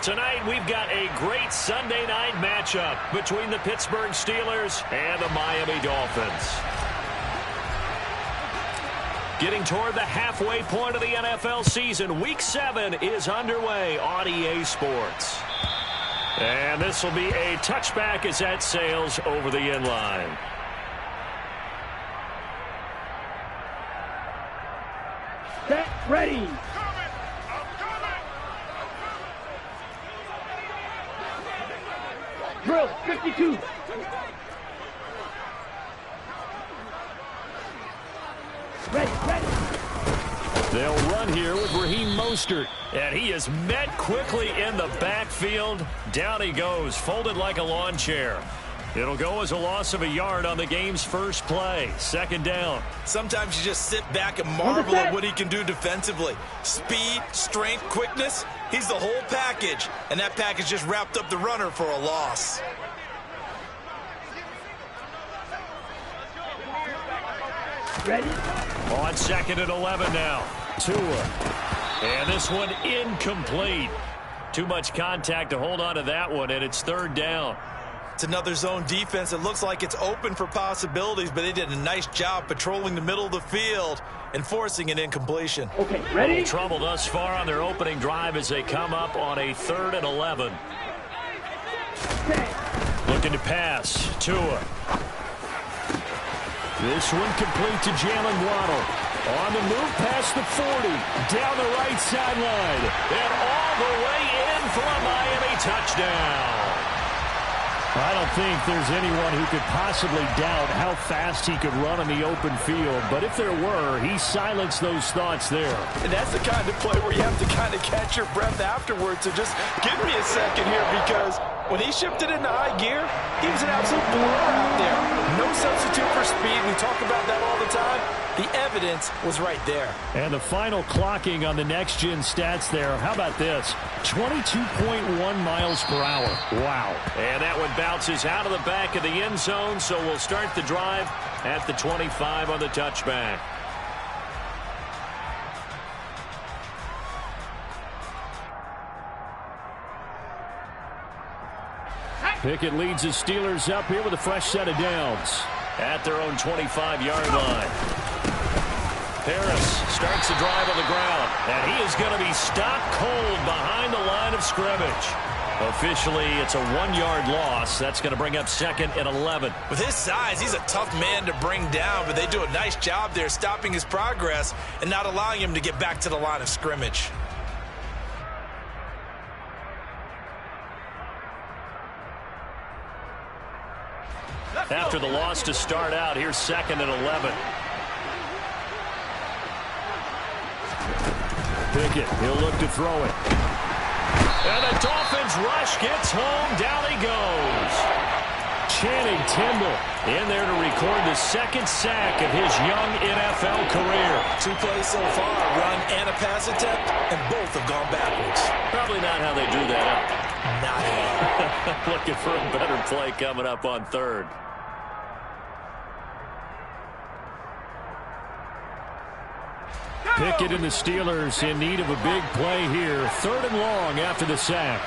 Tonight, we've got a great Sunday night matchup between the Pittsburgh Steelers and the Miami Dolphins. Getting toward the halfway point of the NFL season, Week 7 is underway on EA Sports. And this will be a touchback as that sails over the end line. Set, ready. Drill 52. Ready. They'll run here with Raheem Mostert. And he is met quickly in the backfield. Down he goes, folded like a lawn chair. It'll go as a loss of a yard on the game's first play. Second down. Sometimes you just sit back and marvel at what he can do defensively. Speed, strength, quickness. He's the whole package. And that package just wrapped up the runner for a loss. Ready? On second and 11 now. Tua. And this one incomplete. Too much contact to hold on to that one, and it's third down. It's another zone defense. It looks like it's open for possibilities, but they did a nice job patrolling the middle of the field and forcing an incompletion. Okay, ready? Trouble thus far on their opening drive as they come up on a 3rd and 11. Looking to pass. Tua. This one complete to Jalen Waddle. On the move past the 40. Down the right sideline. And all the way in for a Miami touchdown. I don't think there's anyone who could possibly doubt how fast he could run on the open field. But if there were, he silenced those thoughts there. And that's the kind of play where you have to kind of catch your breath afterwards. So just give me a second here, because when he shifted into high gear, he was an absolute blower out there. No substitute for speed. We talk about that all the time. The evidence was right there. And the final clocking on the next-gen stats there. How about this? 22.1 miles per hour. Wow. And that one bounces out of the back of the end zone, so we'll start the drive at the 25 on the touchback. Pickett leads the Steelers up here with a fresh set of downs at their own 25-yard line. Harris starts the drive on the ground, and he is going to be stopped cold behind the line of scrimmage. Officially, it's a 1-yard loss. That's going to bring up 2nd and 11. With his size, he's a tough man to bring down, but they do a nice job there stopping his progress and not allowing him to get back to the line of scrimmage. After the loss to start out, here's 2nd and 11. Pickett, he'll look to throw it. And the Dolphins rush gets home. Down he goes. Channing Tindall in there to record the 2nd sack of his young NFL career. 2 plays so far, a run and a pass attempt, and both have gone backwards. Probably not how they do that. Not at all. Looking for a better play coming up on 3rd. Pickett and the Steelers in need of a big play here. 3rd and long after the sack.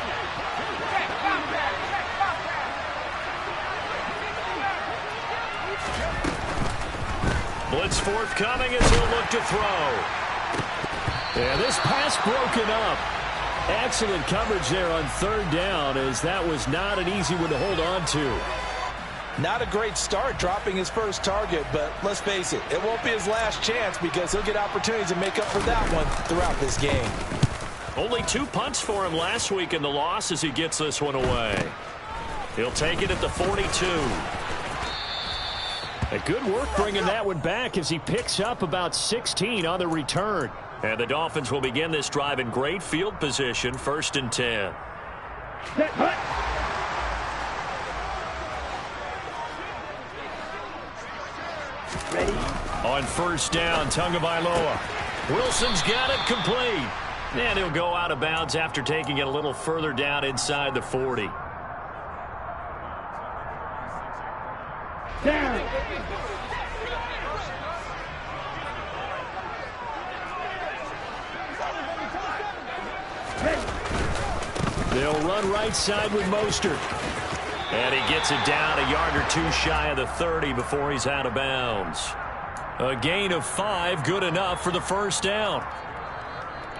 Blitz forthcoming as he'll look to throw. And this pass broken up. Excellent coverage there on 3rd down, as that was not an easy one to hold on to. Not a great start dropping his first target, but let's face it, it won't be his last chance, because he'll get opportunities to make up for that one throughout this game. Only 2 punts for him last week in the loss as he gets this one away. He'll take it at the 42. A good work bringing that one back as he picks up about 16 on the return. And the Dolphins will begin this drive in great field position, 1st and 10. Ready? On 1st down, Tagovailoa. Wilson's got it complete. And he'll go out of bounds after taking it a little further down inside the 40. Down. Ready. They'll run right side with Mostert. And he gets it down a yard or two shy of the 30 before he's out of bounds. A gain of 5, good enough for the first down.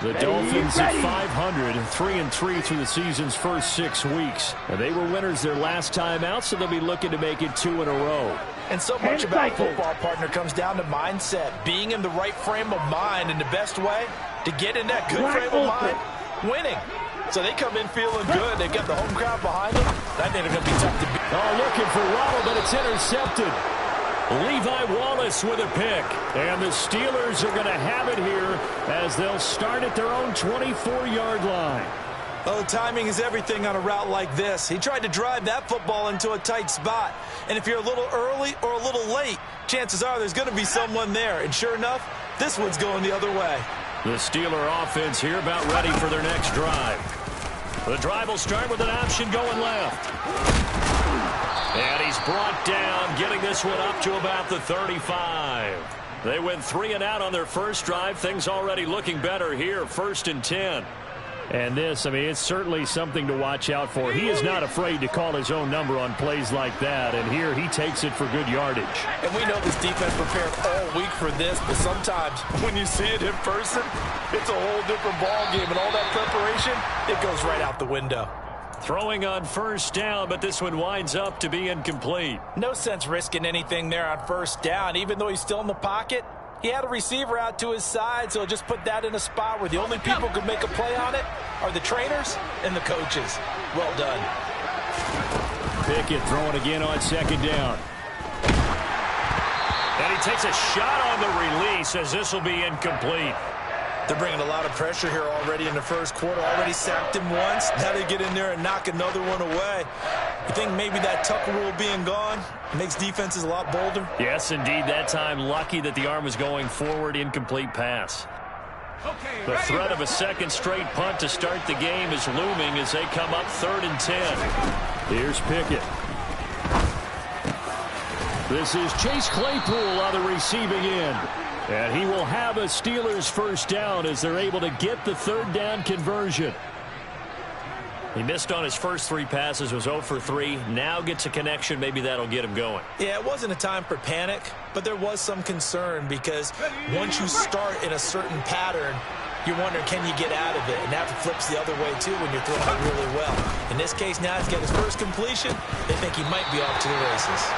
The Dolphins at 500, 3-3 through the season's first 6 weeks. And they were winners their last time out, so they'll be looking to make it 2 in a row. And so much about football, partner, comes down to mindset. Being in the right frame of mind, and the best way to get in that good frame of mind, winning. So they come in feeling good. They've got the home crowd behind them. I think they're going to be tough to beat. Oh, looking for Waddle, but it's intercepted. Levi Wallace with a pick. And the Steelers are going to have it here as they'll start at their own 24-yard line. Oh, timing is everything on a route like this. He tried to drive that football into a tight spot. And if you're a little early or a little late, chances are there's going to be someone there. And sure enough, this one's going the other way. The Steeler offense here about ready for their next drive. The drive will start with an option going left. And he's brought down, getting this one up to about the 35. They went 3 and out on their first drive. Things already looking better here, 1st and 10. And this, I mean, it's certainly something to watch out for. He is not afraid to call his own number on plays like that. And here he takes it for good yardage. And we know this defense prepared all week for this, but sometimes when you see it in person, it's a whole different ball game. And all that preparation, it goes right out the window. Throwing on first down, but this one winds up to be incomplete. No sense risking anything there on first down. Even though he's still in the pocket, he had a receiver out to his side, so just put that in a spot where the only people who can make a play on it are the trainers and the coaches. Well done. Pickett throwing again on 2nd down. And he takes a shot on the release as this will be incomplete. They're bringing a lot of pressure here already in the first quarter. Already sacked him once. Now they get in there and knock another one away. You think maybe that Tucker rule being gone makes defenses a lot bolder? Yes, indeed. That time, lucky that the arm was going forward. Incomplete pass. The threat of a second straight punt to start the game is looming as they come up 3rd and 10. Here's Pickett. This is Chase Claypool on the receiving end. And he will have a Steelers first down as they're able to get the 3rd down conversion. He missed on his first 3 passes, was 0 for 3. Now gets a connection. Maybe that'll get him going. Yeah, it wasn't a time for panic, but there was some concern because once you start in a certain pattern, you're wondering, can you get out of it? And that flips the other way, too, when you're throwing it really well. In this case, now he's got his first completion. They think he might be off to the races.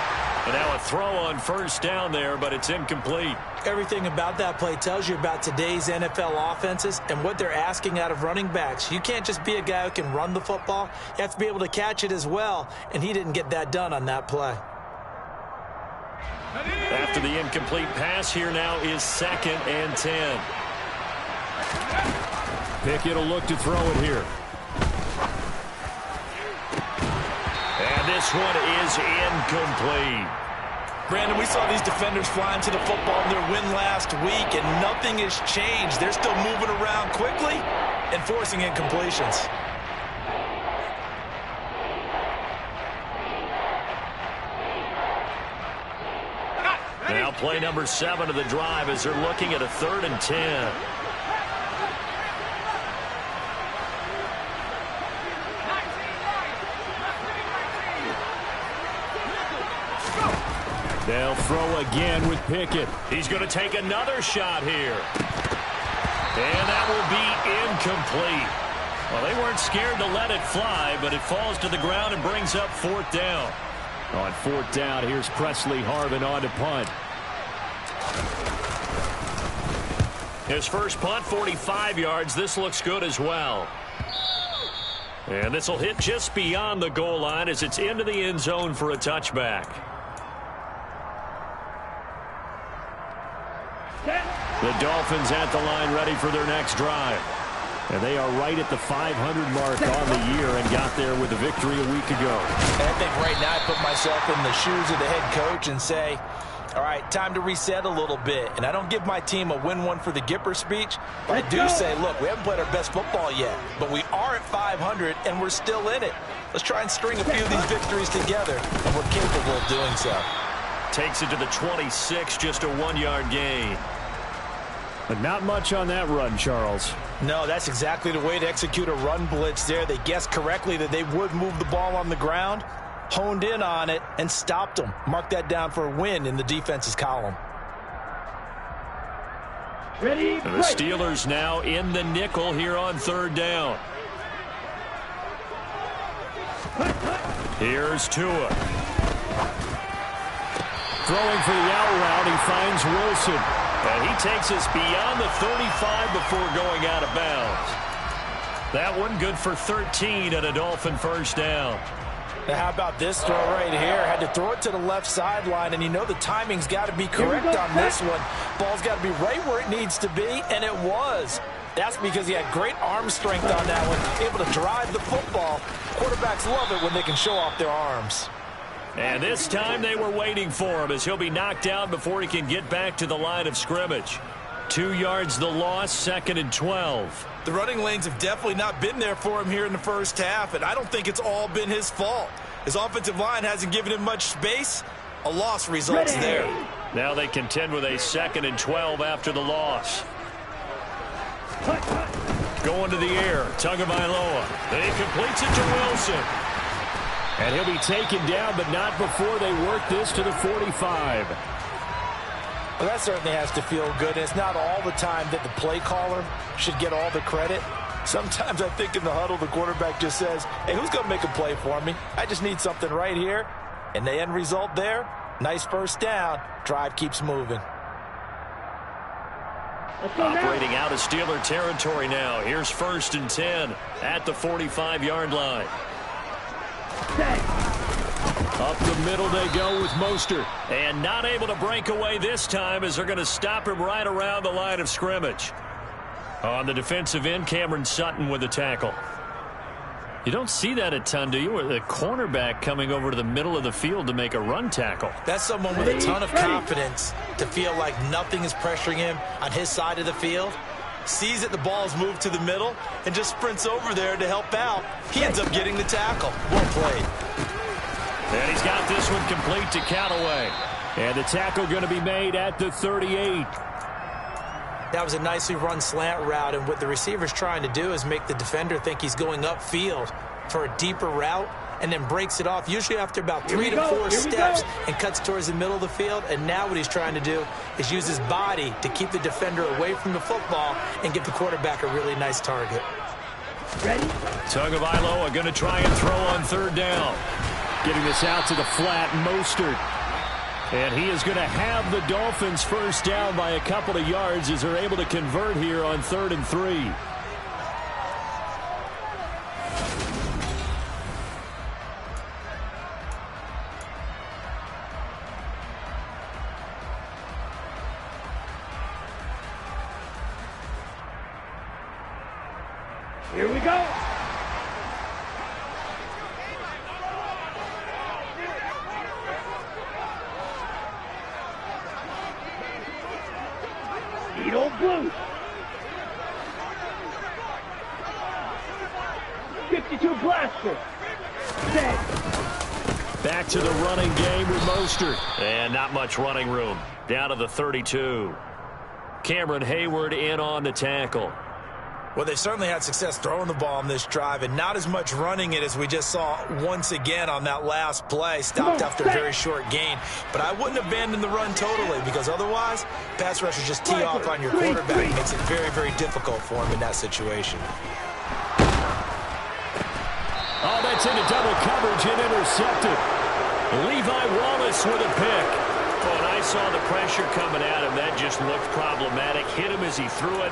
And now a throw on first down there, but it's incomplete. Everything about that play tells you about today's NFL offenses and what they're asking out of running backs. You can't just be a guy who can run the football. You have to be able to catch it as well, and he didn't get that done on that play. After the incomplete pass, here now is 2nd and 10. Pickett will look to throw it here. And this one is incomplete. Brandon, we saw these defenders flying to the football in their win last week, and nothing has changed. They're still moving around quickly and forcing incompletions. Now play number 7 of the drive as they're looking at a 3rd and 10. They'll throw again with Pickett. He's going to take another shot here. And that will be incomplete. Well, they weren't scared to let it fly, but it falls to the ground and brings up 4th down. On 4th down, here's Presley Harvin on to punt. His first punt, 45 yards. This looks good as well. And this will hit just beyond the goal line as it's into the end zone for a touchback. The Dolphins at the line ready for their next drive. And they are right at the 500 mark on the year and got there with a victory a week ago. And I think right now I put myself in the shoes of the head coach and say, all right, time to reset a little bit. And I don't give my team a win one for the Gipper speech, but I do say, look, we haven't played our best football yet, but we are at 500 and we're still in it. Let's try and string a few of these victories together, and we're capable of doing so. Takes it to the 26, just a 1-yard gain. But not much on that run, Charles. No, that's exactly the way to execute a run blitz there. They guessed correctly that they would move the ball on the ground, honed in on it, and stopped them. Mark that down for a win in the defense's column. Ready, the Steelers now in the nickel here on third down. Here's Tua. Throwing for the out route, he finds Wilson. And he takes us beyond the 35 before going out of bounds. That one good for 13 and a Dolphin first down. Now how about this throw right here? Had to throw it to the left sideline, and you know the timing's got to be correct on this one. Ball's got to be right where it needs to be, and it was. That's because he had great arm strength on that one, able to drive the football. Quarterbacks love it when they can show off their arms. And this time they were waiting for him as he'll be knocked down before he can get back to the line of scrimmage. 2 yards the loss, 2nd and 12. The running lanes have definitely not been there for him here in the first half, and I don't think it's all been his fault. His offensive line hasn't given him much space. A loss results there. Now they contend with a 2nd and 12 after the loss. Going to the air, Tagovailoa. He completes it to Wilson. And he'll be taken down, but not before they work this to the 45. Well, that certainly has to feel good. It's not all the time that the play caller should get all the credit. Sometimes I think in the huddle, the quarterback just says, hey, who's going to make a play for me? I just need something right here. And the end result there, nice first down. Drive keeps moving. Operating out of Steeler territory now. Here's 1st and 10 at the 45-yard line. Up the middle they go with Mostert. And not able to break away this time as they're going to stop him right around the line of scrimmage. On the defensive end, Cameron Sutton with a tackle. You don't see that a ton, do you? With a cornerback coming over to the middle of the field to make a run tackle. That's someone with a ton of confidence to feel like nothing is pressuring him on his side of the field. Sees that the ball is moved to the middle and just sprints over there to help out. He ends up getting the tackle. Well played. And he's got this one complete to Callaway. And the tackle going to be made at the 38. That was a nicely run slant route, and what the receiver's trying to do is make the defender think he's going upfield for a deeper route and then breaks it off, usually after about 3 to 4 steps, and cuts towards the middle of the field. And now what he's trying to do is use his body to keep the defender away from the football and give the quarterback a really nice target. Ready? Tagovailoa going to try and throw on 3rd down. Getting this out to the flat, Mostert. And he is going to have the Dolphins first down by a couple of yards as they're able to convert here on 3rd and 3. Here we go. Blue. 52 blaster. Set. Back to the running game with Mostert. And not much running room. Down to the 32. Cameron Hayward in on the tackle. Well, they certainly had success throwing the ball on this drive, and not as much running it as we just saw once again on that last play. Stopped after a very short gain. But I wouldn't abandon the run totally, because otherwise, pass rushers just tee off on your quarterback. It makes it very, very difficult for him in that situation. Oh, that's into double coverage and intercepted. Levi Wallace with a pick. Oh, and I saw the pressure coming at him. That just looked problematic. Hit him as he threw it.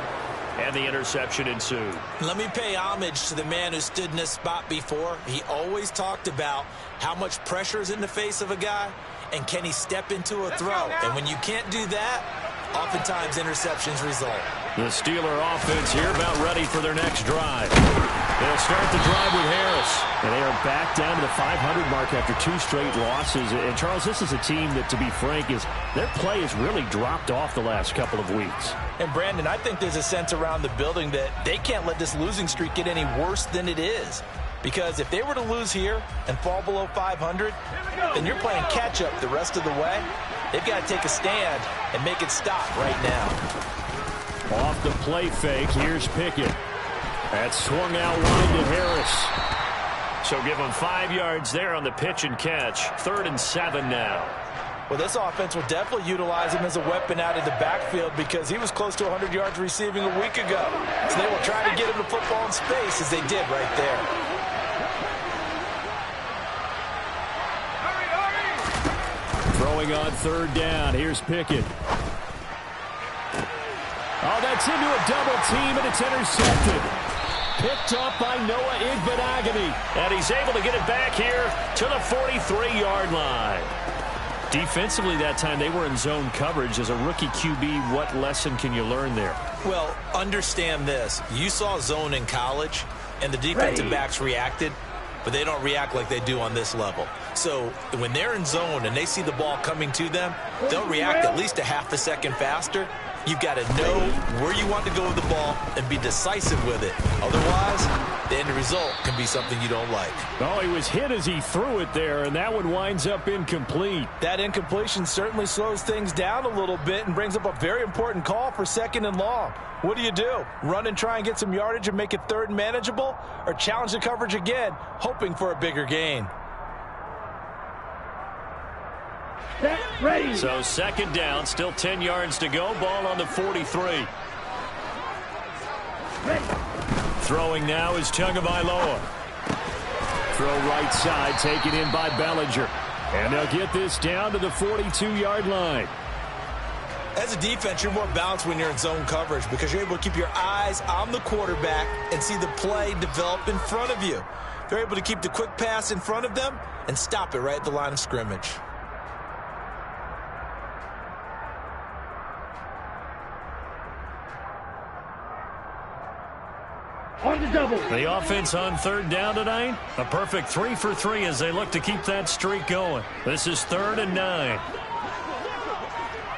And the interception ensued. Let me pay homage to the man who stood in this spot before. He always talked about how much pressure is in the face of a guy and can he step into a throw. And when you can't do that, oftentimes interceptions result. The Steeler offense here about ready for their next drive. They'll start the drive with Harris. And they are back down to the 500 mark after 2 straight losses. And, Charles, this is a team that, to be frank, their play has really dropped off the last couple of weeks. And, Brandon, I think there's a sense around the building that they can't let this losing streak get any worse than it is. Because if they were to lose here and fall below 500, then you're playing catch-up the rest of the way. They've got to take a stand and make it stop right now. Off the play fake, here's Pickett. That's swung out wide to Harris. So give him 5 yards there on the pitch and catch. 3rd and 7 now. Well, this offense will definitely utilize him as a weapon out of the backfield because he was close to 100 yards receiving a week ago. So they will try to get him the football in space as they did right there. Throwing on 3rd down. Here's Pickett. Oh, that's into a double team, and it's intercepted. Picked up by Noah Igbenogany. And he's able to get it back here to the 43-yard line. Defensively that time, they were in zone coverage. As a rookie QB, what lesson can you learn there? Well, understand this. You saw zone in college, and the defensive backs reacted, but they don't react like they do on this level. So when they're in zone and they see the ball coming to them, they'll react at least a half a second faster. You've got to know where you want to go with the ball and be decisive with it. Otherwise, the end result can be something you don't like. Oh, he was hit as he threw it there, and that one winds up incomplete. That incompletion certainly slows things down a little bit and brings up a very important call for 2nd and long. What do? Run and try and get some yardage and make it 3rd and manageable? Or challenge the coverage again, hoping for a bigger gain? Ready. So 2nd down, still 10 yards to go. Ball on the 43. Ready. Throwing now is Tagovailoa. Throw right side, taken in by Bellinger. And they'll get this down to the 42-yard line. As a defense, you're more balanced when you're in zone coverage because you're able to keep your eyes on the quarterback and see the play develop in front of you. You're able to keep the quick pass in front of them and stop it right at the line of scrimmage. On the double. The offense on 3rd down tonight. A perfect 3 for 3 as they look to keep that streak going. This is 3rd and 9.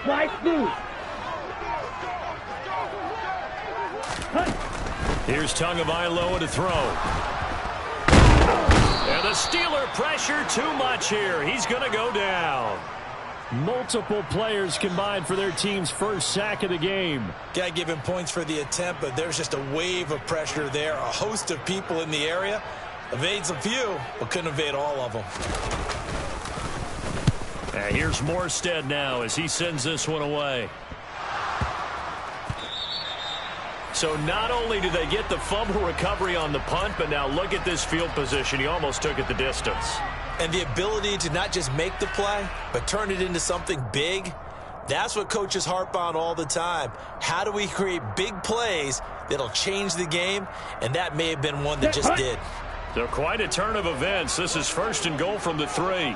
Fly through. Here's Tagovailoa to throw. And the Steeler pressure too much here. He's going to go down. Multiple players combined for their team's first sack of the game. Got to give him points for the attempt, but there's just a wave of pressure there. A host of people in the area. Evades a few, but couldn't evade all of them. And here's Morstead now as he sends this one away. So not only do they get the fumble recovery on the punt, but now look at this field position. He almost took it the distance. And the ability to not just make the play, but turn it into something big, that's what coaches harp on all the time. How do we create big plays that'll change the game? And that may have been one that just did. So quite a turn of events. This is 1st and goal from the 3.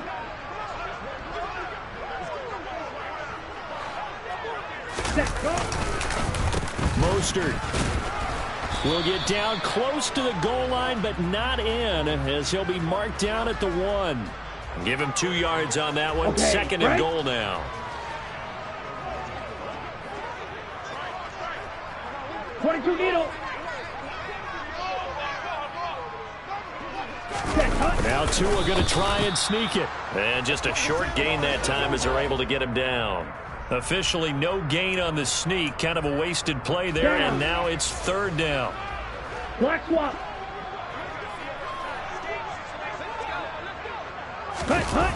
Mostert will get down close to the goal line, but not in, as he'll be marked down at the 1. Give him 2 yards on that one. Okay, 2nd and goal now. 22 needle. Now Tua going to try and sneak it. And just a short gain that time as they're able to get him down. Officially no gain on the sneak. Kind of a wasted play there, and now it's 3rd down. Black swap.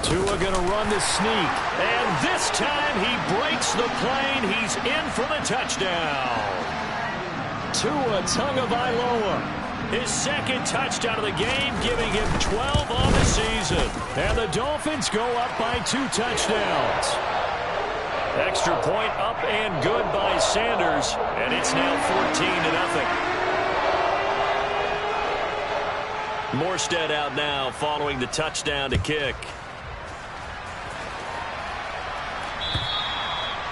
Tua going to run the sneak. And this time he breaks the plane. He's in for the touchdown. Tua Tagovailoa. His 2nd touchdown of the game, giving him 12 on the season. And the Dolphins go up by 2 touchdowns. Extra point up and good by Sanders. And it's now 14-0. Morstead out now following the touchdown to kick.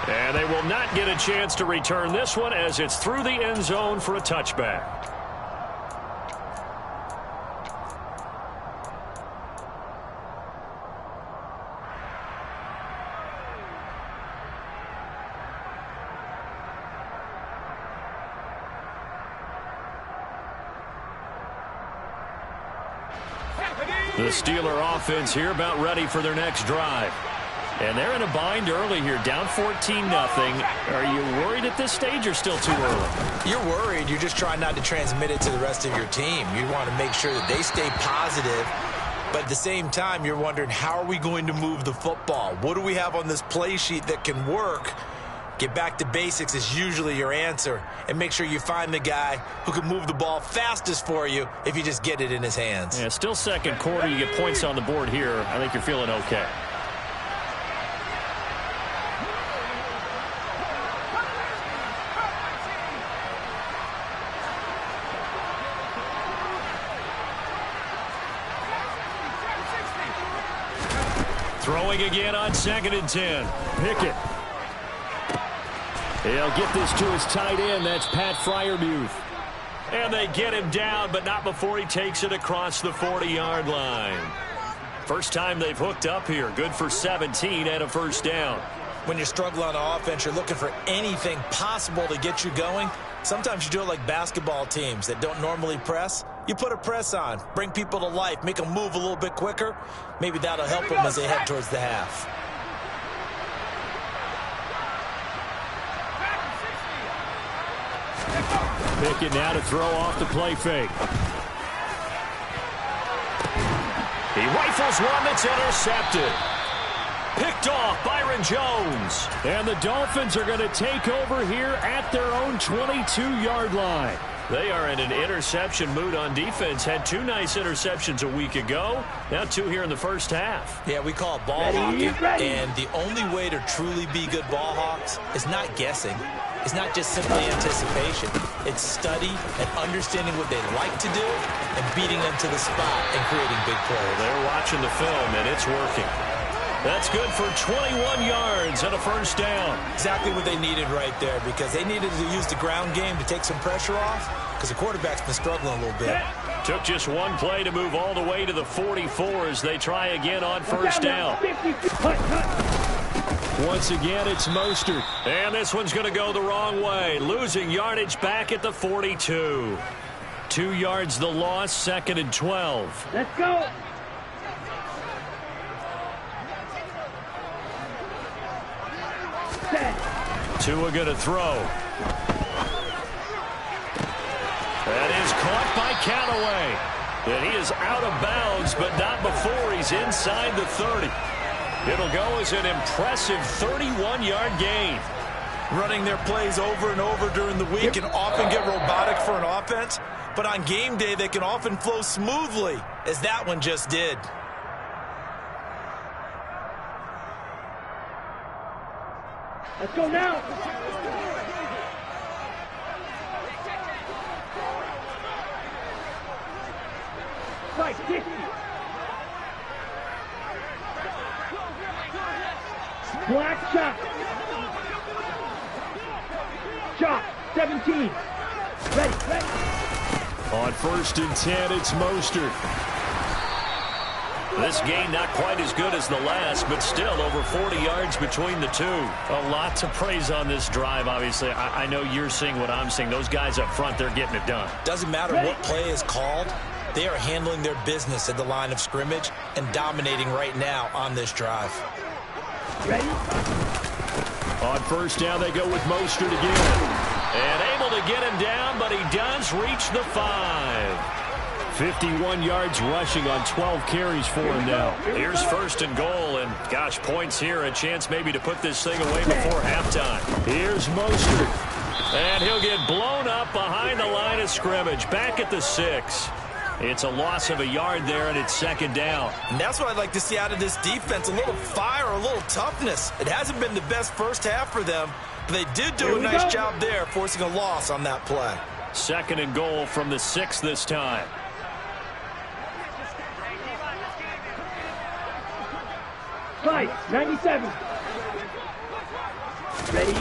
And they will not get a chance to return this one as it's through the end zone for a touchback. The Steeler offense here about ready for their next drive. And they're in a bind early here, down 14-0. Are you worried at this stage or still too early? You're worried. You're just trying not to transmit it to the rest of your team. You want to make sure that they stay positive. But at the same time, you're wondering, how are we going to move the football? What do we have on this play sheet that can work? Get back to basics is usually your answer. And make sure you find the guy who can move the ball fastest for you if you just get it in his hands. Yeah, still second quarter. You get points on the board here. I think you're feeling okay. Throwing again on 2nd and 10. Pickett. He'll get this to his tight end. That's Pat Freiermuth. And they get him down, but not before he takes it across the 40-yard line. First time they've hooked up here. Good for 17 and a first down. When you struggle on offense, you're looking for anything possible to get you going. Sometimes you do it like basketball teams that don't normally press. You put a press on, bring people to life, make them move a little bit quicker. Maybe that'll help them as they head towards the half. Pickett now to throw off the play fake. He rifles one that's intercepted. Picked off Byron Jones. And the Dolphins are going to take over here at their own 22-yard line. They are in an interception mood on defense. Had 2 nice interceptions a week ago. Now 2 here in the first half. Yeah, we call it ball hawking. And the only way to truly be good ball hawks is not guessing. It's not just simply anticipation. It's study and understanding what they like to do and beating them to the spot and creating big plays. They're watching the film, and it's working. That's good for 21 yards and a first down. Exactly what they needed right there, because they needed to use the ground game to take some pressure off, because the quarterback's been struggling a little bit. Took just one play to move all the way to the 44 as they try again on first down. Once again, it's Mostert. And this one's going to go the wrong way. Losing yardage back at the 42. 2 yards the loss, 2nd and 12. Let's go. Tua going to throw. That is caught by Callaway. And he is out of bounds, but not before he's inside the 30. It'll go as an impressive 31-yard gain. Running their plays over and over during the week can often get robotic for an offense, but on game day they can often flow smoothly, as that one just did. Let's go now. Right, 60. Black shot. Shot, 17. Ready. On 1st and 10, it's Mostert. This game not quite as good as the last, but still over 40 yards between the two. A lot to praise on this drive, obviously. I know you're seeing what I'm seeing. Those guys up front, they're getting it done. Doesn't matter what play is called. They are handling their business at the line of scrimmage and dominating right now on this drive. Ready? On first down, they go with Mostert again. And able to get him down, but he does reach the 5. 51 yards rushing on 12 carries for him now. Here's 1st and goal, and gosh, points here. A chance maybe to put this thing away before halftime. Here's Mostert. And he'll get blown up behind the line of scrimmage. Back at the 6. It's a loss of a yard there, and it's 2nd down. And that's what I'd like to see out of this defense, a little fire, a little toughness. It hasn't been the best first half for them, but they did do a nice job there, forcing a loss on that play. 2nd and goal from the 6 this time. Right, 97. Ready?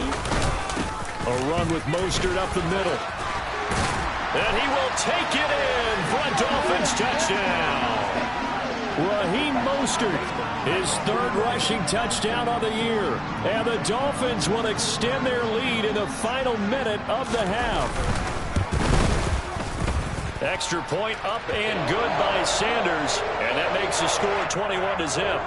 A run with Mostert up the middle. And he will take it in for a Dolphins touchdown. Raheem Mostert, his 3rd rushing touchdown of the year. And the Dolphins will extend their lead in the final minute of the half. Extra point up and good by Sanders. And that makes the score 21-0.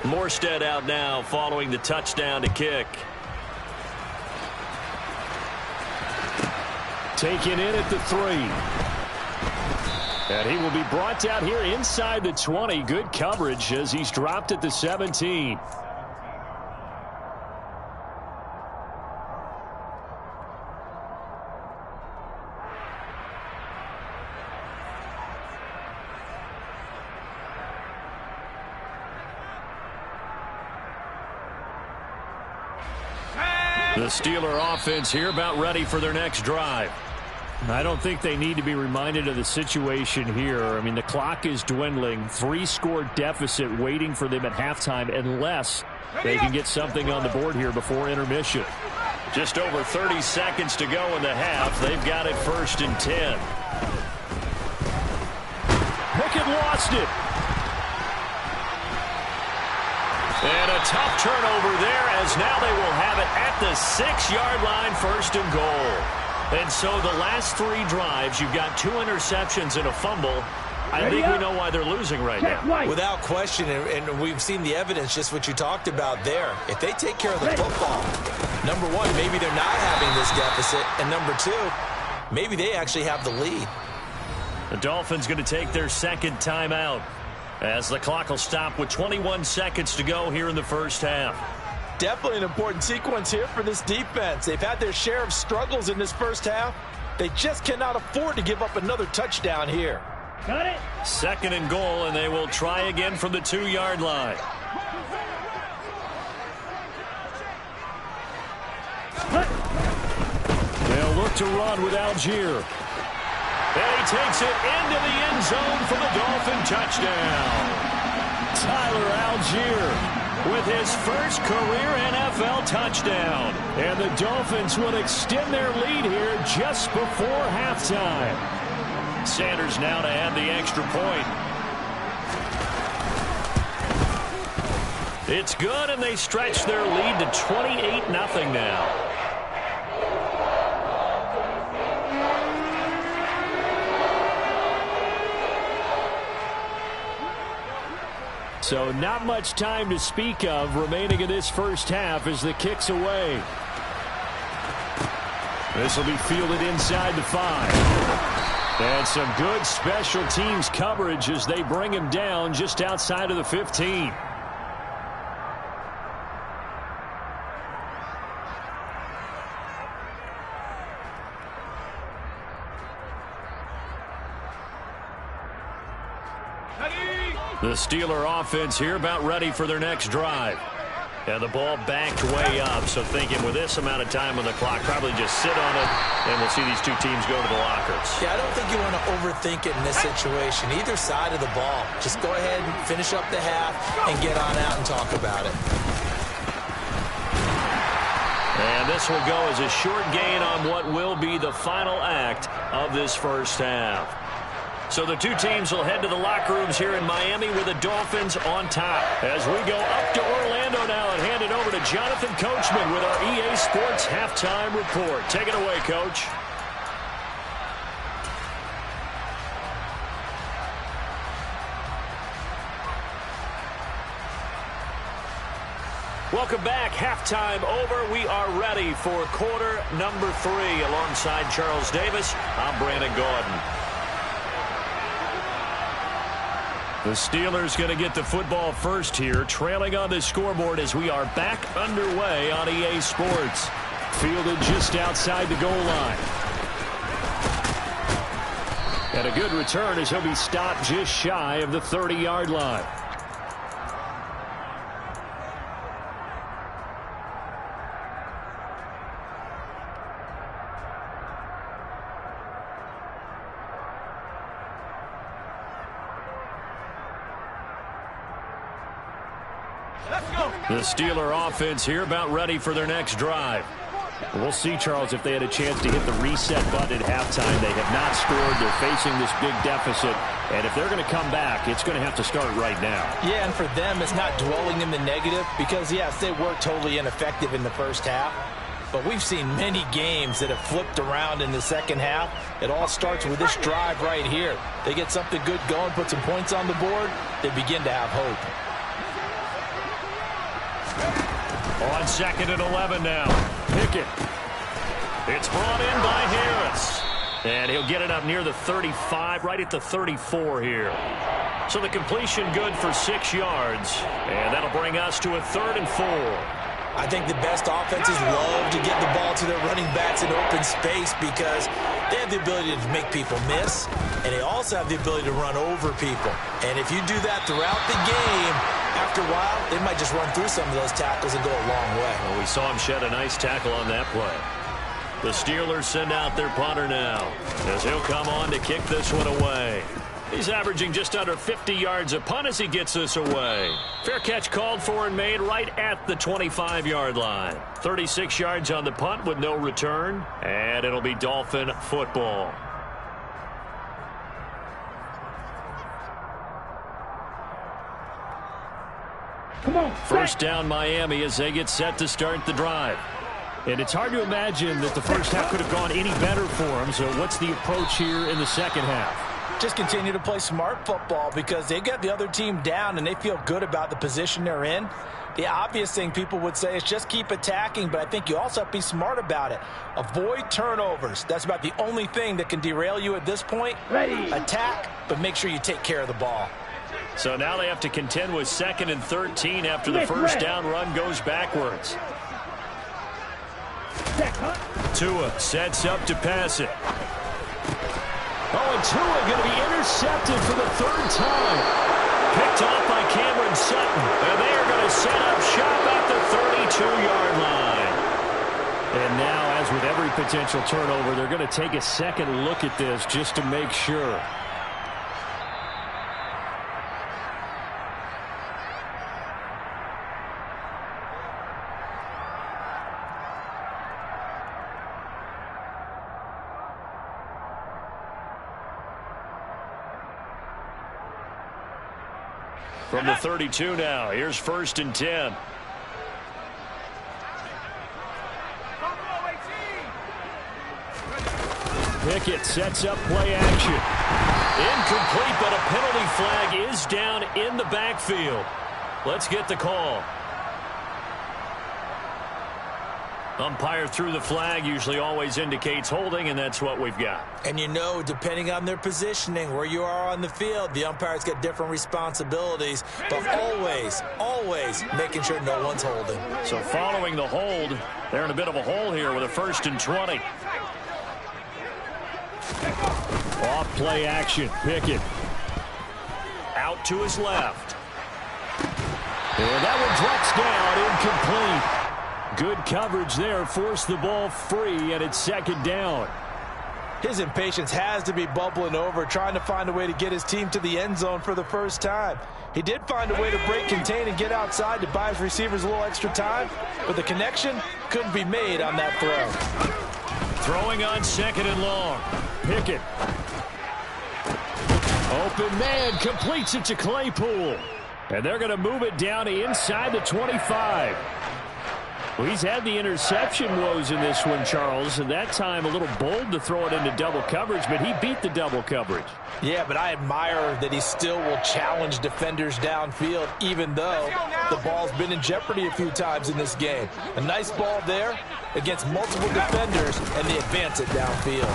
Morstead out now following the touchdown to kick. Taken in at the 3. And he will be brought down here inside the 20. Good coverage as he's dropped at the 17. The Steeler offense here about ready for their next drive. I don't think they need to be reminded of the situation here. I mean, the clock is dwindling. 3-score deficit waiting for them at halftime unless they can get something on the board here before intermission. Just over 30 seconds to go in the half. They've got it 1st and 10. Pickett lost it. And a tough turnover there as now they will have it at the 6-yard line, 1st and goal. And so the last 3 drives, you've got 2 interceptions and a fumble. I think we know why they're losing right now. Without question, and we've seen the evidence, just what you talked about there. If they take care of the football, number 1, maybe they're not having this deficit. And number 2, maybe they actually have the lead. The Dolphins going to take their 2nd timeout as the clock will stop with 21 seconds to go here in the first half. Definitely an important sequence here for this defense. They've had their share of struggles in this first half. They just cannot afford to give up another touchdown here. Got it. 2nd and goal, and they will try again from the 2-yard line. They'll look to run with Algier. And he takes it into the end zone for the Dolphin touchdown. Tyler Algier with his first career NFL touchdown. And the Dolphins will extend their lead here just before halftime. Sanders now to add the extra point. It's good, and they stretch their lead to 28-0 now. So not much time to speak of remaining in this first half as the kick's away. This will be fielded inside the 5. And some good special teams coverage as they bring him down just outside of the 15. The Steeler offense here about ready for their next drive. And the ball backed way up, so thinking with this amount of time on the clock, probably just sit on it, and we'll see these two teams go to the lockers. Yeah, I don't think you want to overthink it in this situation. Either side of the ball. Just go ahead and finish up the half and get on out and talk about it. And this will go as a short gain on what will be the final act of this first half. So the two teams will head to the locker rooms here in Miami with the Dolphins on top. As we go up to Orlando now and hand it over to Jonathan Coachman with our EA Sports Halftime Report. Take it away, Coach. Welcome back. Halftime over. We are ready for quarter number 3. Alongside Charles Davis, I'm Brandon Gordon. The Steelers going to get the football first here, trailing on the scoreboard as we are back underway on EA Sports. Fielded just outside the goal line. And a good return as he'll be stopped just shy of the 30-yard line. The Steeler offense here about ready for their next drive. We'll see, Charles, if they had a chance to hit the reset button at halftime. They have not scored. They're facing this big deficit. And if they're going to come back, it's going to have to start right now. Yeah, and for them, it's not dwelling in the negative because, yes, they were totally ineffective in the first half. But we've seen many games that have flipped around in the second half. It all starts with this drive right here. They get something good going, put some points on the board, they begin to have hope. On 2nd and 11 now. Pickett. It's brought in by Harris. And he'll get it up near the 35, right at the 34 here. So the completion good for 6 yards. And that'll bring us to a 3rd and 4. I think the best offenses love to get the ball to their running backs in open space because they have the ability to make people miss, and they also have the ability to run over people. And if you do that throughout the game, after a while, they might just run through some of those tackles and go a long way. Well, we saw him shed a nice tackle on that play. The Steelers send out their punter now as he'll come on to kick this one away. He's averaging just under 50 yards a punt as he gets this away. Fair catch called for and made right at the 25-yard line. 36 yards on the punt with no return, and it'll be Dolphin football. Come on, First down Miami as they get set to start the drive. And it's hard to imagine that the first half could have gone any better for them. So what's the approach here in the second half? Just continue to play smart football because they got the other team down and they feel good about the position they're in. The obvious thing people would say is just keep attacking, but I think you also have to be smart about it. Avoid turnovers. That's about the only thing that can derail you at this point. Ready. Attack, but make sure you take care of the ball. So now they have to contend with 2nd and 13 after the first down run goes backwards. Tua sets up to pass it. Oh, and Tua going to be intercepted for the 3rd time. Picked off by Cameron Sutton. And they are going to set up shop at the 32-yard line. And now, as with every potential turnover, they're going to take a second look at this just to make sure. From the 32 now, here's 1st and 10. Pickett sets up play action. Incomplete, but a penalty flag is down in the backfield. Let's get the call. Umpire threw the flag, usually always indicates holding, and that's what we've got. And you know, depending on their positioning, where you are on the field, the umpires get different responsibilities, but always making sure no one's holding. So following the hold, they're in a bit of a hole here with a 1st and 20. Off play action, Pickett. Out to his left. And that one drops down, incomplete. Good coverage there, forced the ball free, and it's 2nd down. His impatience has to be bubbling over, trying to find a way to get his team to the end zone for the first time. He did find a way to break contain and get outside to buy his receivers a little extra time, but the connection couldn't be made on that throw. Throwing on 2nd and long. Pickett. Open man, completes it to Claypool. And they're going to move it down to inside the 25. Well, he's had the interception woes in this one, Charles, and that time a little bold to throw it into double coverage, but he beat the double coverage. Yeah, but I admire that he still will challenge defenders downfield, even though the ball's been in jeopardy a few times in this game. A nice ball there against multiple defenders, and they advance it downfield.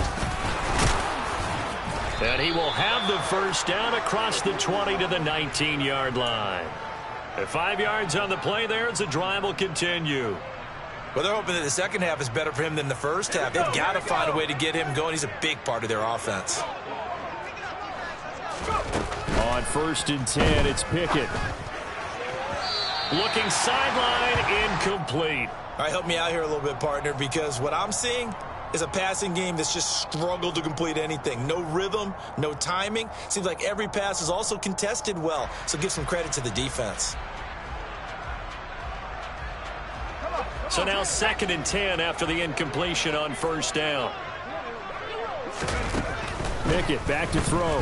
And he will have the first down across the 20 to the 19-yard line. At 5 yards on the play there as the drive will continue. Well, they're hoping that the second half is better for him than the first half. They've got to find a way to get him going. He's a big part of their offense. On 1st and 10, it's Pickett. Looking sideline, incomplete. All right, help me out here a little bit, partner, because what I'm seeing is a passing game that's just struggled to complete anything. No rhythm, no timing. Seems like every pass is also contested well, so give some credit to the defense. So now 2nd and 10 after the incompletion on 1st down. Pickett back to throw.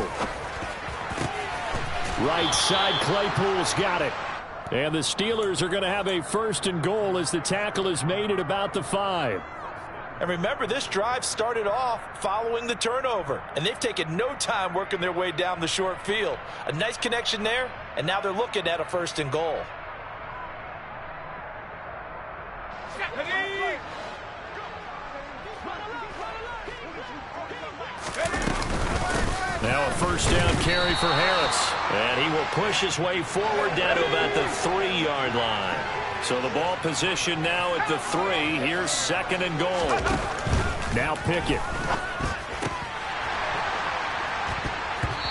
Right side, Claypool's got it. And the Steelers are going to have a 1st and goal as the tackle is made at about the 5. And remember, this drive started off following the turnover, and they've taken no time working their way down the short field. A nice connection there, and now they're looking at a 1st and goal. Now a first down carry for Harris. And he will push his way forward down to about the 3-yard line. So the ball position now at the 3. Here's second and goal. Now Pickett.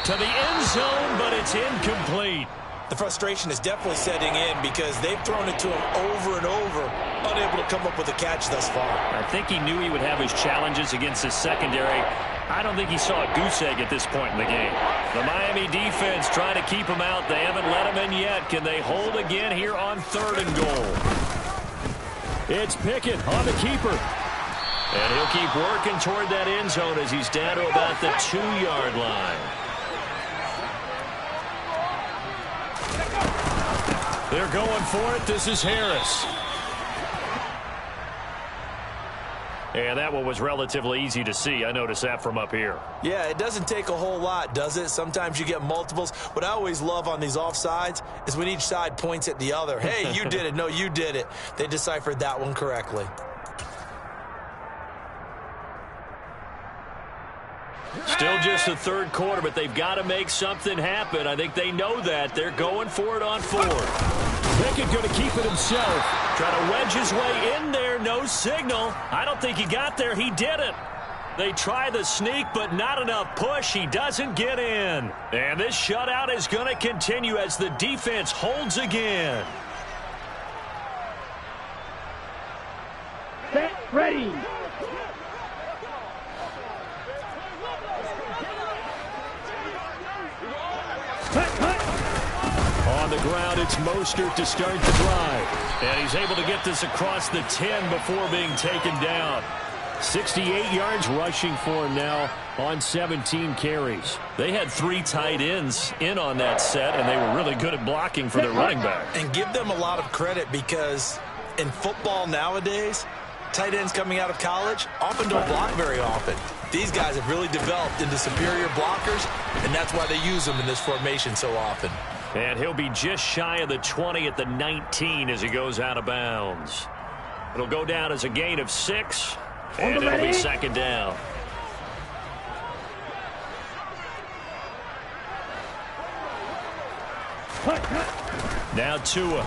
To the end zone, but it's incomplete. The frustration is definitely setting in because they've thrown it to him over and over, unable to come up with a catch thus far. I think he knew he would have his challenges against his secondary. I don't think he saw a goose egg at this point in the game. The Miami defense trying to keep him out. They haven't let him in yet. Can they hold again here on third and goal? It's Pickett on the keeper. And he'll keep working toward that end zone as he's down to about the 2-yard line. They're going for it. This is Harris. And that one was relatively easy to see. I noticed that from up here. Yeah, it doesn't take a whole lot, does it? Sometimes you get multiples. What I always love on these offsides is when each side points at the other. Hey, you did it. No, you did it. They deciphered that one correctly. Still just the third quarter, but they've got to make something happen. I think they know that. They're going for it on fourth. Pickett going to keep it himself. Trying to wedge his way in there. No signal. I don't think he got there. He didn't. They try the sneak, but not enough push. He doesn't get in. And this shutout is going to continue as the defense holds again. Set, ready. On the ground, it's Mostert to start the drive. And he's able to get this across the 10 before being taken down. 68 yards rushing for him now on 17 carries. They had 3 tight ends in on that set, and they were really good at blocking for their running back. And give them a lot of credit because in football nowadays, tight ends coming out of college often don't block very often. These guys have really developed into superior blockers, and that's why they use them in this formation so often. And he'll be just shy of the 20 at the 19 as he goes out of bounds. It'll go down as a gain of 6, and it'll be second down. Now Tua.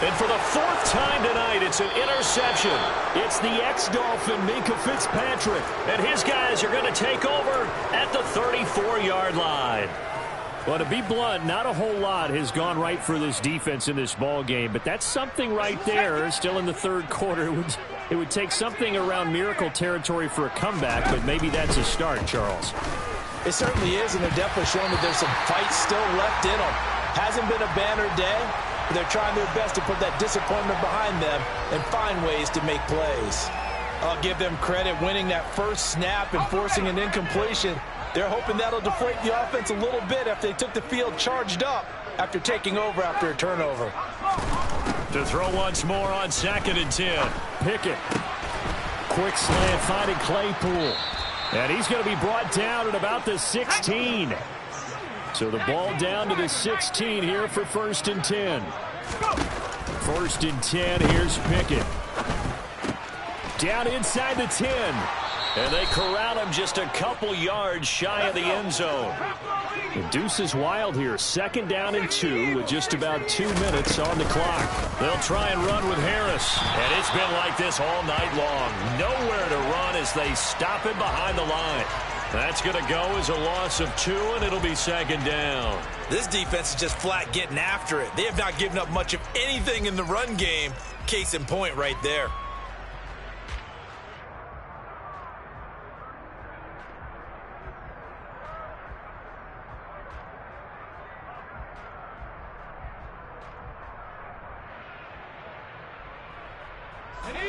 And for the 4th time tonight, it's an interception. It's the ex-Dolphin, Minkah Fitzpatrick. And his guys are going to take over at the 34-yard line. Well, to be blunt, not a whole lot has gone right for this defense in this ball game, but that's something right there. Still in the third quarter. It would take something around miracle territory for a comeback, but maybe that's a start, Charles. It certainly is, and they're definitely showing that there's some fight still left in them. Hasn't been a banner day, but they're trying their best to put that disappointment behind them and find ways to make plays. I'll give them credit winning that first snap and forcing an incompletion. They're hoping that'll deflate the offense a little bit after they took the field charged up after taking over after a turnover. To throw once more on 2nd and 10. Pickett. Quick slant finding Claypool. And he's going to be brought down at about the 16. So the ball down to the 16 here for 1st and 10. 1st and 10, here's Pickett. Down inside the 10. And they corral him just a couple yards shy of the end zone. The deuce is wild here. 2nd down and 2 with just about 2 minutes on the clock. They'll try and run with Harris. And it's been like this all night long. Nowhere to run as they stop him behind the line. That's going to go as a loss of 2, and it'll be 2nd down. This defense is just flat getting after it. They have not given up much of anything in the run game. Case in point right there.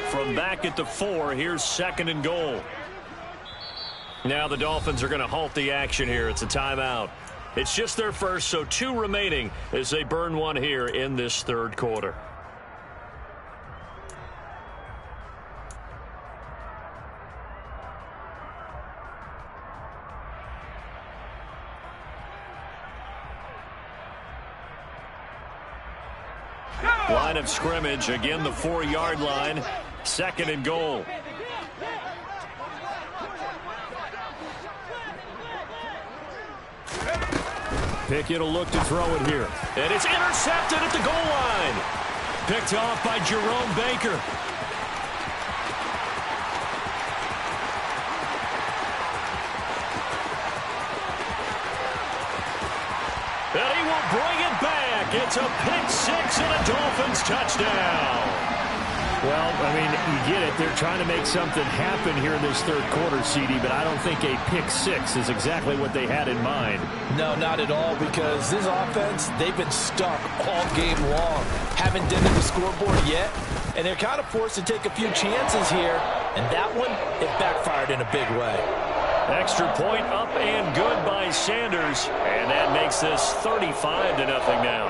From back at the 4, here's 2nd and goal. Now the Dolphins are going to halt the action here. It's a timeout. It's just their first, so 2 remaining as they burn one here in this third quarter. Line of scrimmage, again the 4-yard line, 2nd and goal. Pickett will look to throw it here. And it's intercepted at the goal line. Picked off by Jerome Baker. And he will bring it back. It's a pick six and a Dolphins touchdown. Well, I mean, you get it. They're trying to make something happen here in this third quarter, CD, but I don't think a pick six is exactly what they had in mind. No, not at all, because this offense, they've been stuck all game long. Haven't dented the scoreboard yet, and they're kind of forced to take a few chances here, and that one, it backfired in a big way. Extra point up and good by Sanders, and that makes this 35-0 now.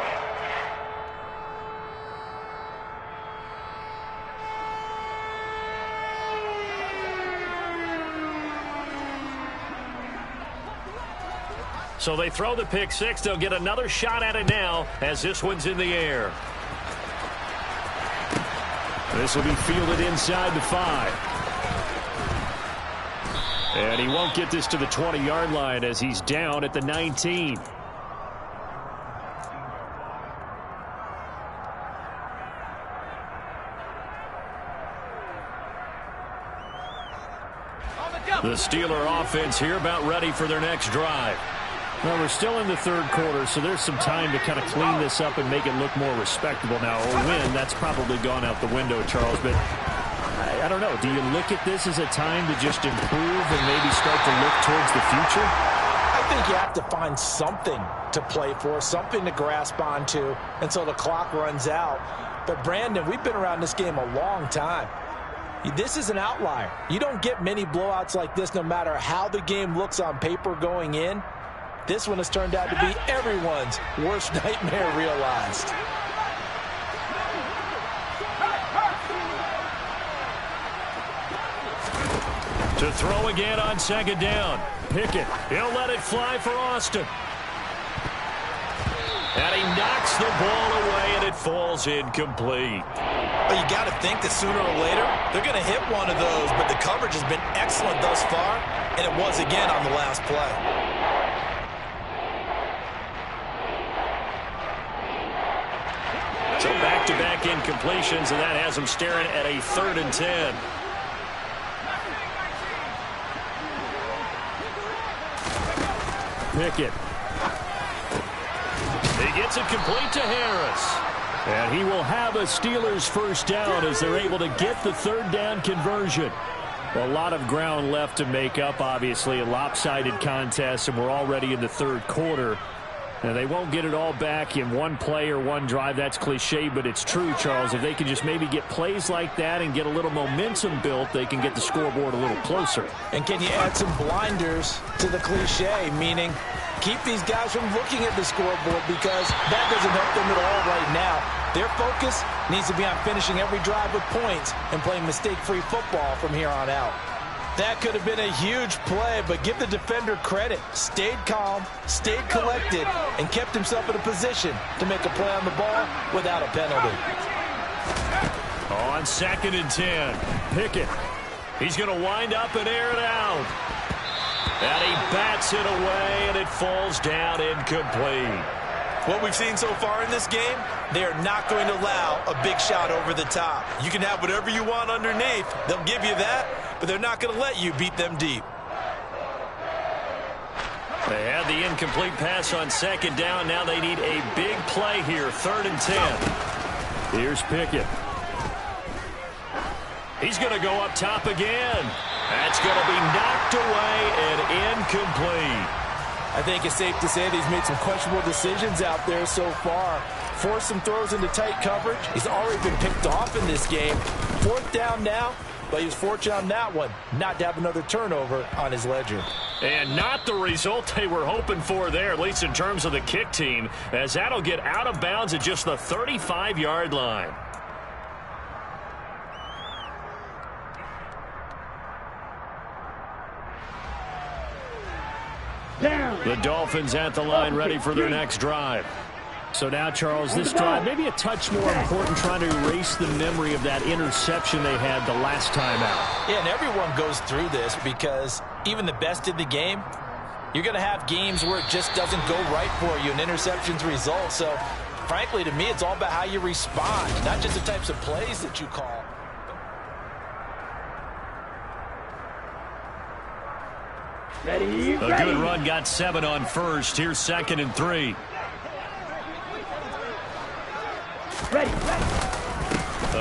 So they throw the pick six. They'll get another shot at it now as this one's in the air. This will be fielded inside the 5. And he won't get this to the 20-yard line as he's down at the 19. The Steeler offense here about ready for their next drive. Well, we're still in the third quarter, so there's some time to kind of clean this up and make it look more respectable now. A win, that's probably gone out the window, Charles, but I don't know. Do you look at this as a time to just improve and maybe start to look towards the future? I think you have to find something to play for, something to grasp onto until the clock runs out. But, Brandon, we've been around this game a long time. This is an outlier. You don't get many blowouts like this no matter how the game looks on paper going in. This one has turned out to be everyone's worst nightmare realized. To throw again on second down. Pickett, he'll let it fly for Austin. And he knocks the ball away, and it falls incomplete. Well, you got to think that sooner or later, they're going to hit one of those, but the coverage has been excellent thus far, and it was again on the last play. So back-to-back incompletions, and that has him staring at a 3rd and 10. Pickett. He gets it complete to Harris. And he will have a Steelers first down as they're able to get the 3rd down conversion. A lot of ground left to make up, obviously. A lopsided contest, and we're already in the third quarter. Now, they won't get it all back in one play or one drive. That's cliche, but it's true, Charles. If they can just maybe get plays like that and get a little momentum built, they can get the scoreboard a little closer. And can you add some blinders to the cliche, meaning keep these guys from looking at the scoreboard, because that doesn't help them at all right now. Their focus needs to be on finishing every drive with points and playing mistake-free football from here on out. That could have been a huge play, but give the defender credit. Stayed calm, stayed collected, and kept himself in a position to make a play on the ball without a penalty. On 2nd and 10, Pickett. He's going to wind up and air it out. And he bats it away, and it falls down incomplete. What we've seen so far in this game, they are not going to allow a big shot over the top. You can have whatever you want underneath. They'll give you that, but they're not going to let you beat them deep. They had the incomplete pass on 2nd down. Now they need a big play here, 3rd and 10. Here's Pickett. He's going to go up top again. That's going to be knocked away and incomplete. I think it's safe to say that he's made some questionable decisions out there so far. Forced some throws into tight coverage. He's already been picked off in this game. 4th down now, but he was fortunate on that one not to have another turnover on his ledger. And not the result they were hoping for there, at least in terms of the kick team, as that'll get out of bounds at just the 35-yard line. The Dolphins at the line, ready for their next drive. So now, Charles, this drive maybe a touch more important, trying to erase the memory of that interception they had the last time out. Yeah, and everyone goes through this because even the best in the game, You're going to have games where it just doesn't go right for you, and interceptions result. So, frankly, to me, it's all about how you respond, not just the types of plays that you call. Ready, A good run got 7 on first. Here's 2nd and 3. Ready.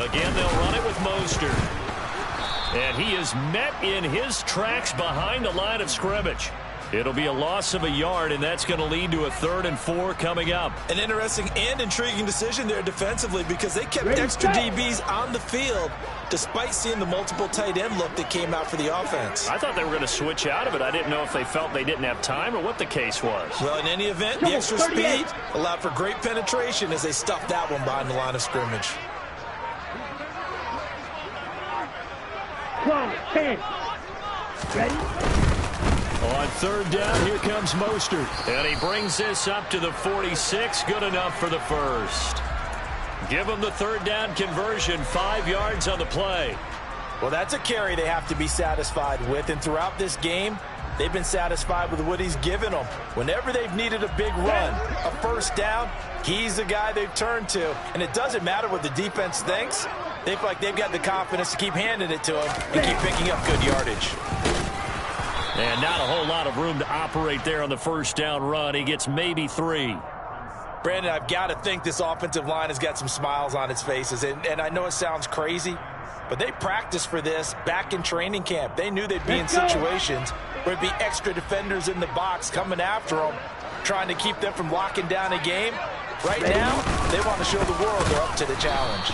Again, they'll run it with Mostert. And he is met in his tracks behind the line of scrimmage. It'll be a loss of a yard, and that's going to lead to a 3rd and 4 coming up. An interesting and intriguing decision there defensively because they kept extra DBs on the field despite seeing the multiple tight end look that came out for the offense. I thought they were going to switch out of it. I didn't know if they felt they didn't have time or what the case was. Well, in any event, the extra speed allowed for great penetration as they stuffed that one behind the line of scrimmage. 10. Ready? On 3rd down, here comes Mostert. And he brings this up to the 46. Good enough for the first. Give him the 3rd down conversion. 5 yards on the play. Well, that's a carry they have to be satisfied with. And throughout this game, they've been satisfied with what he's given them. Whenever they've needed a big run, a 1st down, he's the guy they've turned to. And it doesn't matter what the defense thinks. They feel like they've got the confidence to keep handing it to him and keep picking up good yardage. And not a whole lot of room to operate there on the 1st down run. He gets maybe 3. Brandon, I've got to think this offensive line has got some smiles on its faces. And I know it sounds crazy, but they practiced for this back in training camp. They knew they'd be in situations where there'd be extra defenders in the box coming after them, trying to keep them from locking down a game. Right now, they want to show the world they're up to the challenge.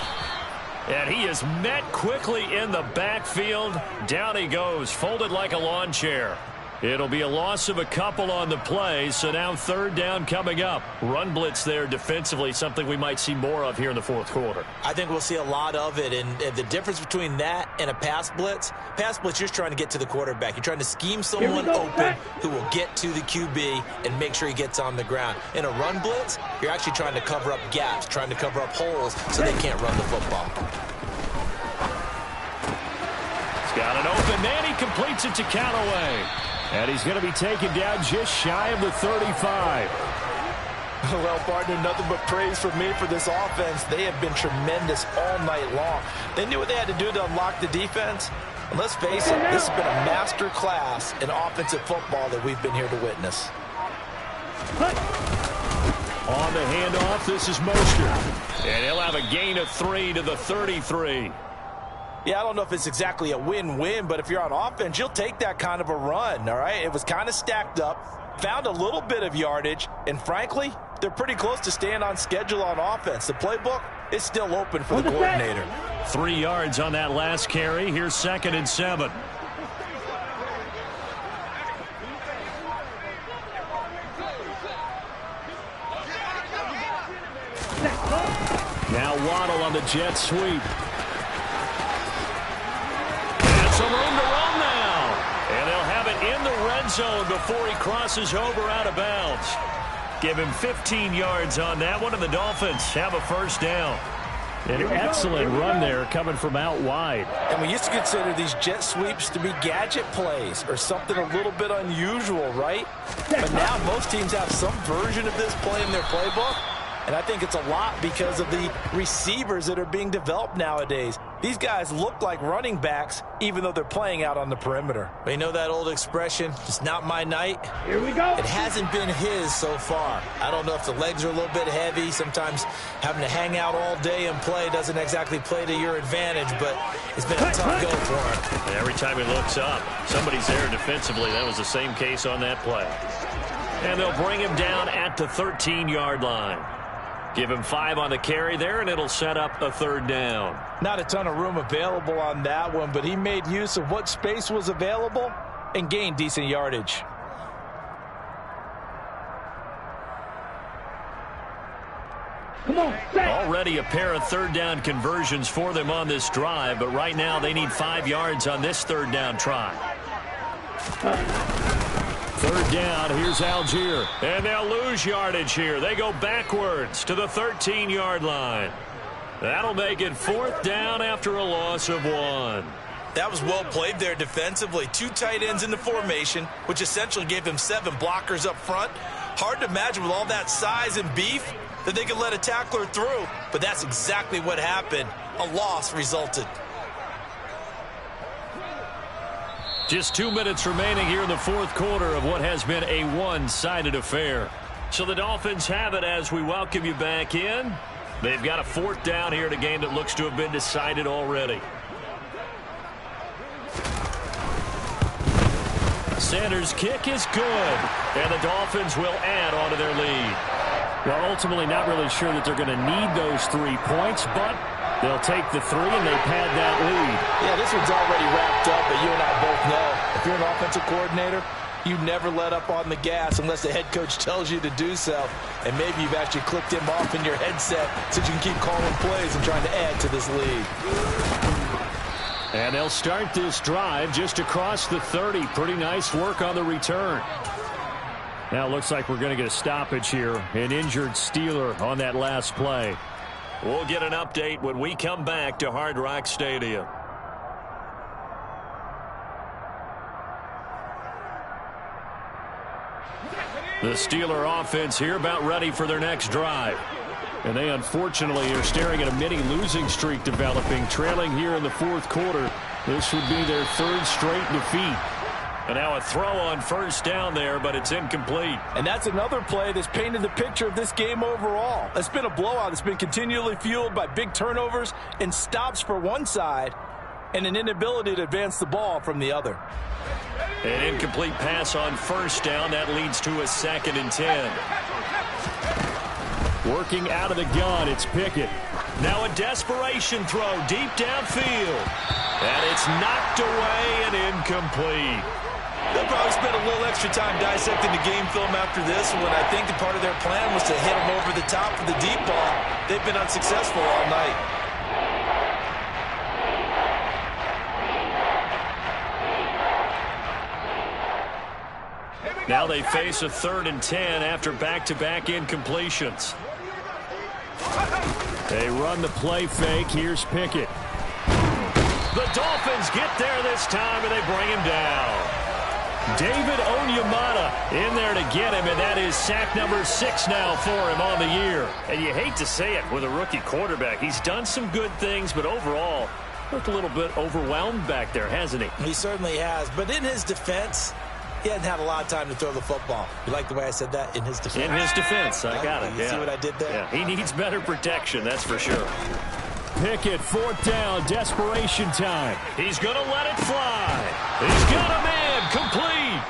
And he is met quickly in the backfield. Down he goes, folded like a lawn chair. It'll be a loss of a couple on the play, so now 3rd down coming up. Run blitz there defensively, something we might see more of here in the 4th quarter. I think we'll see a lot of it, and the difference between that and a pass blitz, you're just trying to get to the quarterback. You're trying to scheme someone open who will get to the QB and make sure he gets on the ground. In a run blitz, you're actually trying to cover up gaps, trying to cover up holes so they can't run the football. He's got an open man. He completes it to Callaway. And he's going to be taken down just shy of the 35. Well, partner, nothing but praise from me for this offense. They have been tremendous all night long. They knew what they had to do to unlock the defense. And let's face it, this has been a master class in offensive football that we've been here to witness. On the handoff, this is Mostert. And he'll have a gain of 3 to the 33. Yeah, I don't know if it's exactly a win-win, but if you're on offense, you'll take that kind of a run, all right? It was kind of stacked up, found a little bit of yardage, and frankly, they're pretty close to staying on schedule on offense. The playbook is still open for the coordinator. 3 yards on that last carry. Here's 2nd and 7. Now Waddle on the jet sweep. Some room to run now. And they'll have it in the red zone before he crosses over out of bounds. Give him 15 yards on that one, and the Dolphins have a 1st down. An excellent run there coming from out wide. And we used to consider these jet sweeps to be gadget plays or something a little bit unusual, right? But now most teams have some version of this play in their playbook. And I think it's a lot because of the receivers that are being developed nowadays. These guys look like running backs, even though they're playing out on the perimeter. But you know that old expression, it's not my night? Here we go. It hasn't been his so far. I don't know if the legs are a little bit heavy. Sometimes having to hang out all day and play doesn't exactly play to your advantage, but it's been a tough go for him. And every time he looks up, somebody's there defensively. That was the same case on that play. And they'll bring him down at the 13-yard line. Give him 5 on the carry there, and it'll set up a 3rd down. Not a ton of room available on that one, but he made use of what space was available and gained decent yardage. Come on, already a pair of 3rd down conversions for them on this drive, but right now they need 5 yards on this 3rd down try. 3rd down, here's Algier. And they'll lose yardage here. They go backwards to the 13-yard line. That'll make it 4th down after a loss of 1. That was well played there defensively. 2 tight ends in the formation, which essentially gave them 7 blockers up front. Hard to imagine with all that size and beef that they could let a tackler through, but that's exactly what happened. A loss resulted. Just 2 minutes remaining here in the fourth quarter of what has been a one-sided affair. So the Dolphins have it as we welcome you back in. They've got a 4th down here in a game that looks to have been decided already. Sanders' kick is good, and the Dolphins will add on to their lead. Well, ultimately not really sure that they're going to need those 3 points, but they'll take the 3 and they pad that lead. Yeah, this one's already wrapped up, but you and I both know if you're an offensive coordinator, you never let up on the gas unless the head coach tells you to do so. And maybe you've actually clicked him off in your headset so you can keep calling plays and trying to add to this lead. And they'll start this drive just across the 30. Pretty nice work on the return. Now it looks like we're going to get a stoppage here. An injured Steeler on that last play. We'll get an update when we come back to Hard Rock Stadium. The Steeler offense here about ready for their next drive. And they unfortunately are staring at a mini losing streak developing, trailing here in the fourth quarter. This would be their 3rd straight defeat. And now a throw on 1st down there, but it's incomplete. And that's another play that's painted the picture of this game overall. It's been a blowout that's been continually fueled by big turnovers and stops for one side and an inability to advance the ball from the other. An incomplete pass on 1st down. That leads to a 2nd and 10. Working out of the gun, it's Pickett. Now a desperation throw deep downfield. And it's knocked away and incomplete. They'll probably spend a little extra time dissecting the game film after this one. I think the part of their plan was to hit them over the top for the deep ball. They've been unsuccessful all night. Now they face a 3rd and 10 after back-to-back incompletions. They run the play fake. Here's Pickett. The Dolphins get there this time, and they bring him down. David Onyemata in there to get him, and that is sack number 6 now for him on the year. And you hate to say it with a rookie quarterback. He's done some good things, but overall, looked a little bit overwhelmed back there, hasn't he? He certainly has. But in his defense, he hasn't had a lot of time to throw the football. You like the way I said that? In his defense? In his defense. I got it. You see what I did there? Yeah, he needs better protection, that's for sure. Pickett, 4th down, desperation time. He's going to let it fly. He's got a man, complete.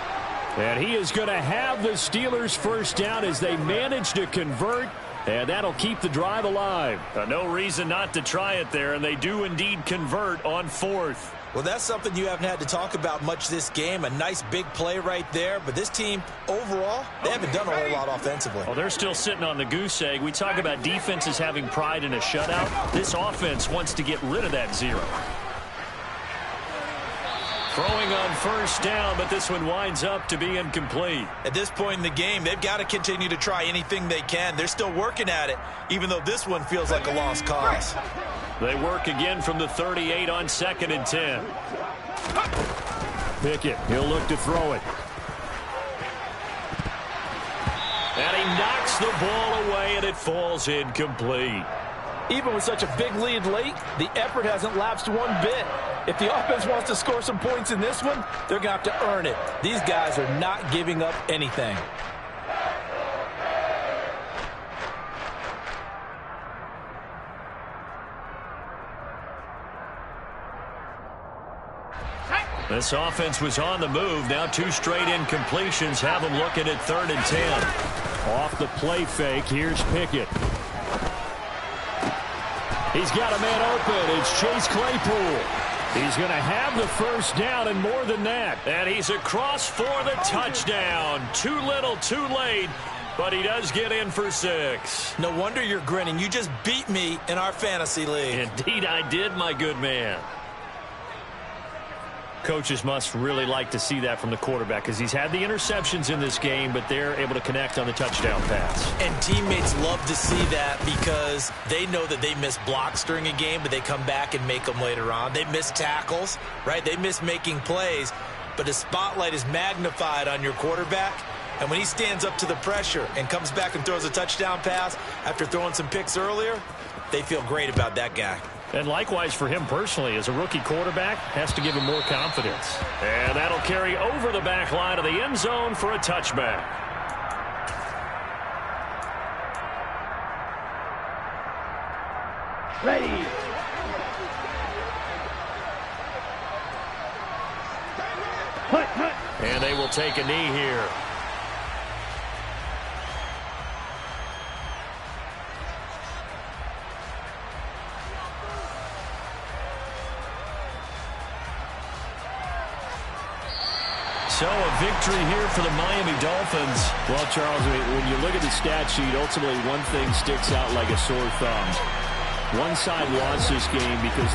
And he is going to have the Steelers' 1st down as they manage to convert. And that'll keep the drive alive. No reason not to try it there, and they do indeed convert on 4th. Well, that's something you haven't had to talk about much this game. A nice big play right there. But this team, overall, they haven't done a whole lot offensively. Well, they're still sitting on the goose egg. We talk about defenses having pride in a shutout. This offense wants to get rid of that 0. Throwing on 1st down, but this one winds up to be incomplete. At this point in the game, they've got to continue to try anything they can. They're still working at it, even though this one feels like a lost cause. They work again from the 38 on 2nd and 10. Pickett, he'll look to throw it. And he knocks the ball away, and it falls incomplete. Even with such a big lead late, the effort hasn't lapsed one bit. If the offense wants to score some points in this one, they're going to have to earn it. These guys are not giving up anything. This offense was on the move. Now 2 straight incompletions have them looking at 3rd and 10. Off the play fake, here's Pickett. He's got a man open. It's Chase Claypool. He's going to have the 1st down and more than that. And he's across for the touchdown. Too little, too late. But he does get in for 6. No wonder you're grinning. You just beat me in our fantasy league. Indeed I did, my good man. Coaches must really like to see that from the quarterback because he's had the interceptions in this game, but they're able to connect on the touchdown pass. And teammates love to see that because they know that they miss blocks during a game, but they come back and make them later on. They miss tackles, right? They miss making plays, but the spotlight is magnified on your quarterback. And when he stands up to the pressure and comes back and throws a touchdown pass after throwing some picks earlier, they feel great about that guy. And likewise for him personally, as a rookie quarterback, has to give him more confidence. And that'll carry over the back line of the end zone for a touchback. Ready. Hut. And they will take a knee here. So a victory here for the Miami Dolphins. Well, Charles, when you look at the stat sheet, ultimately one thing sticks out like a sore thumb. One side lost this game because